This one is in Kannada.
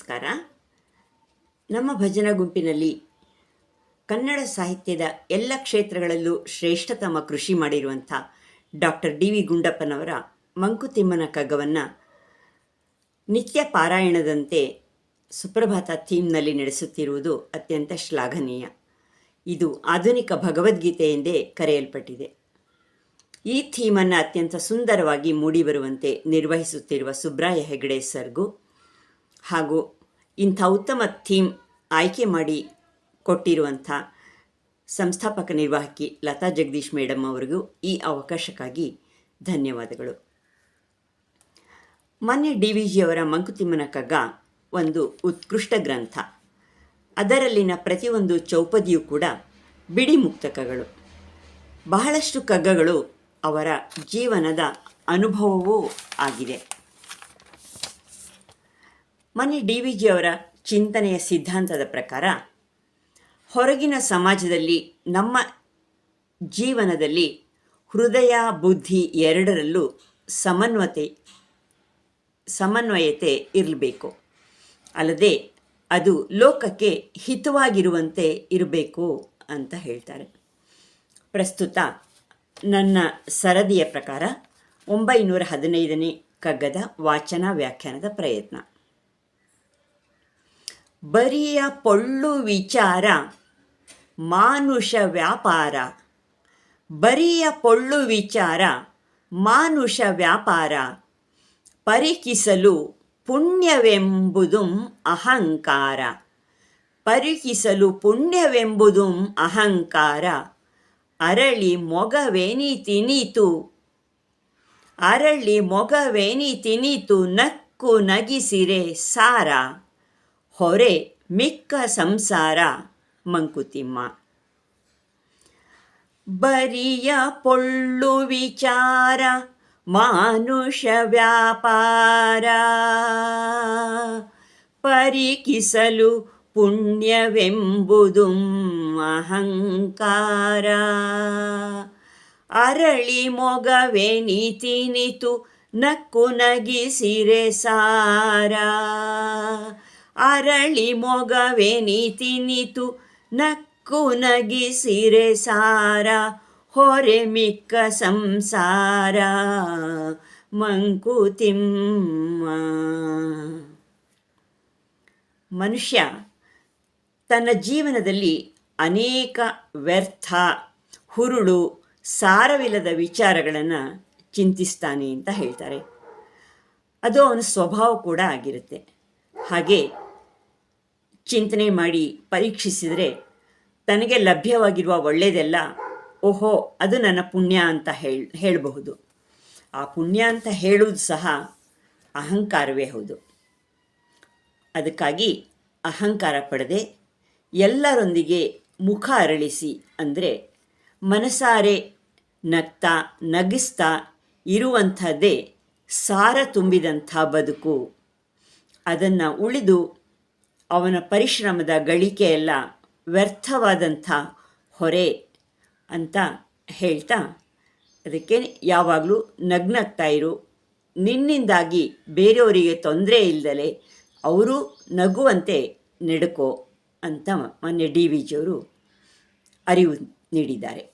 ನಮಸ್ಕಾರ. ನಮ್ಮ ಭಜನಾ ಗುಂಪಿನಲ್ಲಿ ಕನ್ನಡ ಸಾಹಿತ್ಯದ ಎಲ್ಲ ಕ್ಷೇತ್ರಗಳಲ್ಲೂ ಶ್ರೇಷ್ಠತಮ ಕೃಷಿ ಮಾಡಿರುವಂಥ ಡಾಕ್ಟರ್ ಡಿ ವಿ ಗುಂಡಪ್ಪನವರ ಮಂಕುತಿಮ್ಮನ ಕಗ್ಗವನ್ನು ನಿತ್ಯ ಪಾರಾಯಣದಂತೆ ಸುಪ್ರಭಾತ ಥೀಮ್ನಲ್ಲಿ ನಡೆಸುತ್ತಿರುವುದು ಅತ್ಯಂತ ಶ್ಲಾಘನೀಯ. ಇದು ಆಧುನಿಕ ಭಗವದ್ಗೀತೆ ಎಂದೇ ಕರೆಯಲ್ಪಟ್ಟಿದೆ. ಈ ಥೀಮನ್ನು ಅತ್ಯಂತ ಸುಂದರವಾಗಿ ಮೂಡಿಬರುವಂತೆ ನಿರ್ವಹಿಸುತ್ತಿರುವ ಸುಬ್ರಾಯ ಹೆಗಡೆ ಸರ್ಗೂ ಹಾಗೂ ಇಂಥ ಉತ್ತಮ ಥೀಮ್ ಆಯ್ಕೆ ಮಾಡಿ ಕೊಟ್ಟಿರುವಂಥ ಸಂಸ್ಥಾಪಕ ನಿರ್ವಾಹಕಿ ಲತಾ ಜಗದೀಶ್ ಮೇಡಮ್ ಅವರಿಗೂ ಈ ಅವಕಾಶಕ್ಕಾಗಿ ಧನ್ಯವಾದಗಳು. ಮಾನ್ಯ ಡಿ ವಿ ಜಿಯವರ ಮಂಕುತಿಮ್ಮನ ಕಗ್ಗ ಒಂದು ಉತ್ಕೃಷ್ಟ ಗ್ರಂಥ. ಅದರಲ್ಲಿನ ಪ್ರತಿಯೊಂದು ಚೌಪದಿಯೂ ಕೂಡ ಬಿಡಿ ಮುಕ್ತಕಗಳು. ಬಹಳಷ್ಟು ಕಗ್ಗಗಳು ಅವರ ಜೀವನದ ಅನುಭವವೂ ಆಗಿದೆ. ಮಾನ್ಯ ಡಿ ವಿ ಜಿಯವರ ಚಿಂತನೆಯ ಸಿದ್ಧಾಂತದ ಪ್ರಕಾರ ಹೊರಗಿನ ಸಮಾಜದಲ್ಲಿ ನಮ್ಮ ಜೀವನದಲ್ಲಿ ಹೃದಯ ಬುದ್ಧಿ ಎರಡರಲ್ಲೂ ಸಮನ್ವಯತೆ ಇರಬೇಕು. ಅಲ್ಲದೆ ಅದು ಲೋಕಕ್ಕೆ ಹಿತವಾಗಿರುವಂತೆ ಇರಬೇಕು ಅಂತ ಹೇಳ್ತಾರೆ. ಪ್ರಸ್ತುತ ನನ್ನ ಸರದಿಯ ಪ್ರಕಾರ 915ನೇ ಕಗ್ಗದ ವಾಚನ ವ್ಯಾಖ್ಯಾನದ ಪ್ರಯತ್ನ. ಬರಿಯ ಪೊಳ್ಳು ವಿಚಾರ ಮಾನುಷ ವ್ಯಾಪಾರ, ಬರಿಯ ಪೊಳ್ಳು ವಿಚಾರ ಮಾನುಷ ವ್ಯಾಪಾರ, ಪರಿಕಿಸಲು ಪುಣ್ಯವೆಂಬುದು ಅಹಂಕಾರ, ಪರಿಕಿಸಲು ಪುಣ್ಯವೆಂಬುದು ಅಹಂಕಾರ, ಅರಳಿ ಮೊಗವೇನಿ ತಿನೀತು, ಅರಳಿ ಮೊಗವೇನಿ ತಿನೀತು, ನಕ್ಕು ನಗಿಸಿರೆ ಸಾರ, ಹೊರೆ ಮಿಕ್ಕ ಸಂಸಾರ ಮಂಕುತಿಮ್ಮ. ಬರಿಯ ಪೊಳ್ಳು ವಿಚಾರ ಮಾನುಷ ವ್ಯಾಪಾರ, ಪರಿಕಿಸಲು ಪುಣ್ಯವೆಂಬುದು ಅಹಂಕಾರ, ಅರಳಿ ಮೊಗವೆನಿ ತಿನಿತು, ನಕ್ಕು ನಗಿಸಿರೆ ಸಾರ, ಅರಳಿ ಮೊಗವೆನಿ ತಿನಿತು, ನಕ್ಕು ನಗಿಸಿರೆ ಸಾರ, ಹೊರೆ ಮಿಕ್ಕ ಸಂಸಾರ ಮಂಕುತಿಮ್ಮ. ಮನುಷ್ಯ ತನ್ನ ಜೀವನದಲ್ಲಿ ಅನೇಕ ವ್ಯರ್ಥ, ಹುರುಳು, ಸಾರವಿಲ್ಲದ ವಿಚಾರಗಳನ್ನು ಚಿಂತಿಸ್ತಾನೆ ಅಂತ ಹೇಳ್ತಾರೆ. ಅದು ಅವನ ಸ್ವಭಾವ ಕೂಡ ಆಗಿರುತ್ತೆ. ಹಾಗೆ ಚಿಂತನೆ ಮಾಡಿ ಪರೀಕ್ಷಿಸಿದರೆ ತನಗೆ ಲಭ್ಯವಾಗಿರುವ ಒಳ್ಳೆಯದೆಲ್ಲ ಓಹೋ ಅದು ನನ್ನ ಪುಣ್ಯ ಅಂತ ಹೇಳಬಹುದು. ಆ ಪುಣ್ಯ ಅಂತ ಹೇಳುವುದು ಸಹ ಅಹಂಕಾರವೇ ಹೌದು. ಅದಕ್ಕಾಗಿ ಅಹಂಕಾರ ಪಡದೆ ಎಲ್ಲರೊಂದಿಗೆ ಮುಖ ಅರಳಿಸಿ, ಅಂದರೆ ಮನಸಾರೆ ನಗ್ತಾ ನಗಿಸ್ತಾ ಇರುವಂಥದ್ದೇ ಸಾರ ತುಂಬಿದಂಥ ಬದುಕು. ಅದನ್ನು ಉಳಿದು ಅವನ ಪರಿಶ್ರಮದ ಗಳಿಕೆಯೆಲ್ಲ ವ್ಯರ್ಥವಾದಂಥ ಹೊರೆ ಅಂತ ಹೇಳ್ತಾ, ಅದಕ್ಕೆ ಯಾವಾಗಲೂ ನಗ್ನಗ್ತಾ ಇರು, ನಿನ್ನಿಂದಾಗಿ ಬೇರೆಯವರಿಗೆ ತೊಂದರೆ ಇಲ್ಲದಲೆ ಅವರು ನಗುವಂತೆ ನಡ್ಕೋ ಅಂತ ಮಾನ್ಯ ಡಿ ವಿ ಜಿಯವರು ಅರಿವು ನೀಡಿದ್ದಾರೆ.